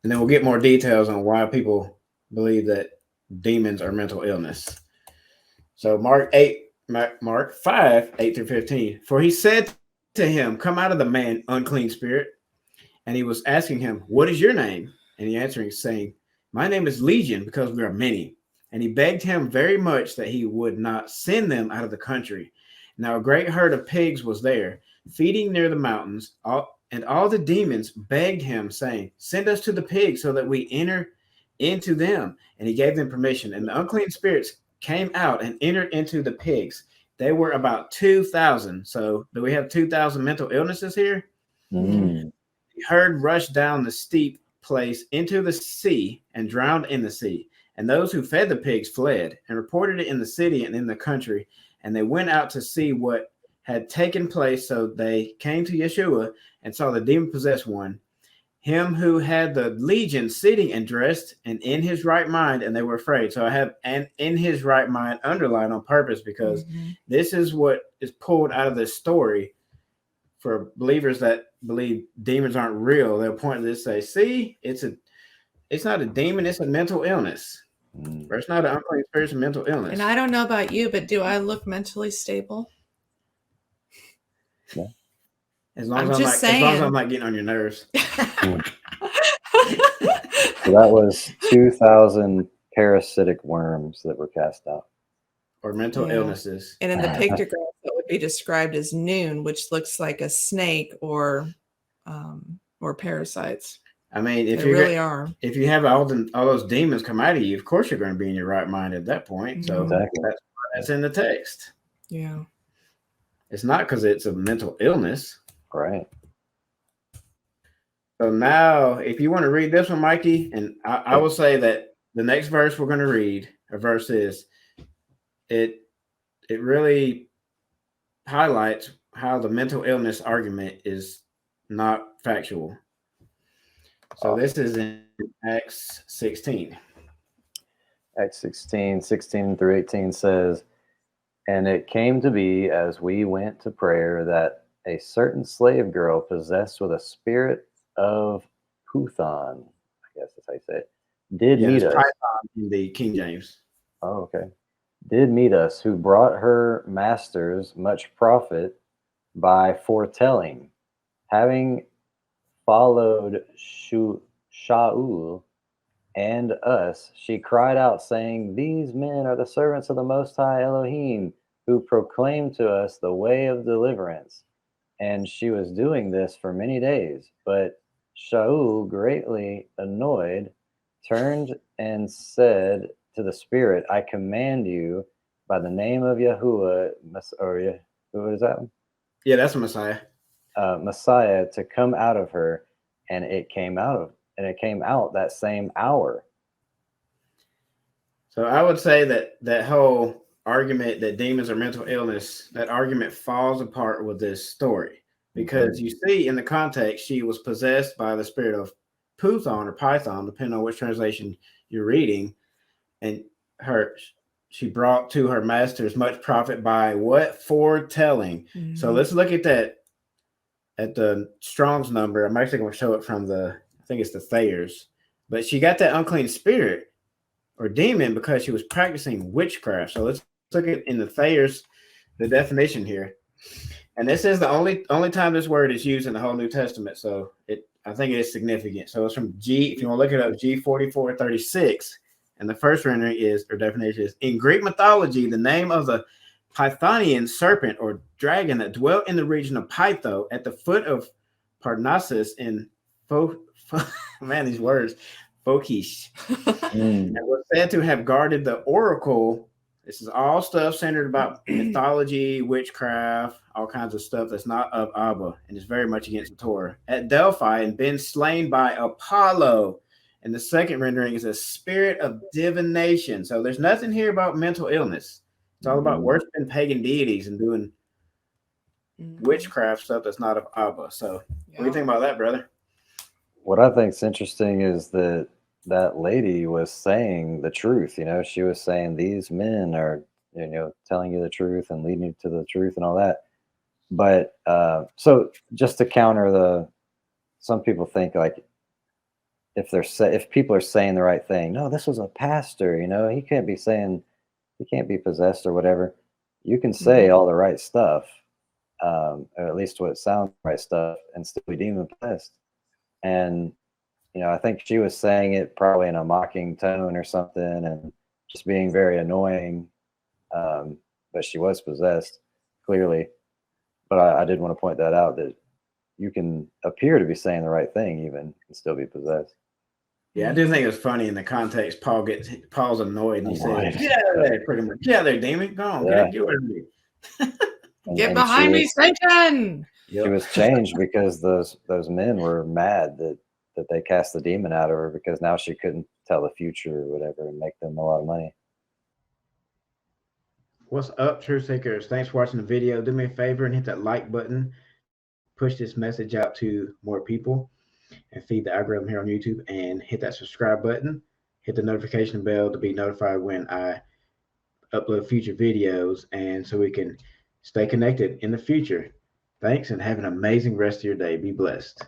and then we'll get more details on why people believe that demons are mental illness. So Mark 5, 8 through 15. For he said to him, come out of the man, unclean spirit. And he was asking him, what is your name? And he answering, saying, my name is Legion, because we are many. And he begged him very much that he would not send them out of the country. Now a great herd of pigs was there, feeding near the mountains, and all the demons begged him, saying, send us to the pigs so that we enter into them. And he gave them permission. And the unclean spirits came out and entered into the pigs. They were about 2,000. So do we have 2,000 mental illnesses here? Mm. The herd rushed down the steep place into the sea and drowned in the sea. And those who fed the pigs fled and reported it in the city and in the country. And they went out to see what had taken place. So they came to Yeshua and saw the demon possessed one, him who had the legion, sitting and dressed and in his right mind, and they were afraid. So I have and in his right mind underlined on purpose, because this is what is pulled out of this story for believers that believe demons aren't real. They'll point to this and say, see, it's not a demon, it's a mental illness. Or it's not an unclean spirit, it's a mental illness. And I don't know about you, but do I look mentally stable? Yeah. As long as I'm not getting on your nerves. So that was 2,000 parasitic worms that were cast out. Or mental illnesses. And in the pictograph, that would be described as noon, which looks like a snake or parasites. I mean, if if you have all those demons come out of you, of course you're going to be in your right mind at that point. So exactly. that's in the text. Yeah. It's not because it's a mental illness. Right. So now, if you want to read this one, Mikey, and I will say that the next verse we're going to read, a verse is, it really highlights how the mental illness argument is not factual. So this is in Acts 16. Acts 16, 16 through 18 says, and it came to be as we went to prayer that a certain slave girl possessed with a spirit of Puthon, I guess that's how you say it, did meet us. Python in the King James. Oh, okay. Did meet us, who brought her masters much profit by foretelling, having followed Shaul and us, she cried out, saying, these men are the servants of the Most High Elohim, who proclaim to us the way of deliverance. And she was doing this for many days. But Shaul, greatly annoyed, turned and said to the spirit, I command you by the name of Yahuwah, or who is that one? Yeah, that's Messiah. Messiah, to come out of her, and it came out that same hour. So I would say that whole argument that demons are mental illness, that argument falls apart with this story, because you see in the context she was possessed by the spirit of Puthon or Python, depending on which translation you're reading, and she brought to her masters much profit by what? Foretelling. So let's look at that, at the Strong's number. I'm actually going to show it from I think it's the Thayers, but she got that unclean spirit or demon because she was practicing witchcraft. So let's look at in the Thayers, the definition here. And this is the only time this word is used in the whole New Testament. So I think it is significant. So it's from if you want to look it up, G4436. And the first rendering definition is, in Greek mythology, the name of the Pythonian serpent or dragon that dwelt in the region of Pytho at the foot of Parnassus in these words, Phokish, and was said to have guarded the oracle. This is all stuff centered about mythology, witchcraft, all kinds of stuff that's not of Abba, and is very much against the Torah. At Delphi, and been slain by Apollo. And the second rendering is a spirit of divination. So there's nothing here about mental illness. It's all about worshiping pagan deities and doing witchcraft stuff that's not of Abba. So what do you think about that, brother? What I think is interesting is that lady was saying the truth. She was saying these men are, telling you the truth and leading you to the truth and all that. But so just to counter some people think like if people are saying the right thing, no, this was a pastor, he can't be possessed or whatever. You can say all the right stuff, or at least what sounds right stuff, and still be demon possessed. And I think she was saying it probably in a mocking tone or something, and just being very annoying. But she was possessed, clearly. But I did want to point that out, that you can appear to be saying the right thing even and still be possessed. Yeah, I do think it was funny in the context. Paul's annoyed, and he Annoyed. says, "Get out of there, pretty much. Get out of there, demon. Go on, Yeah. get away from me." Get And behind me, Satan! She was changed because those men were mad that they cast the demon out of her, because now she couldn't tell the future or whatever and make them a lot of money. What's up, Truth Seekers? Thanks for watching the video. Do me a favor and hit that like button. Push this message out to more people and feed the algorithm here on YouTube, and hit that subscribe button. Hit the notification bell to be notified when I upload future videos, and so we can stay connected in the future. Thanks, and have an amazing rest of your day. Be blessed.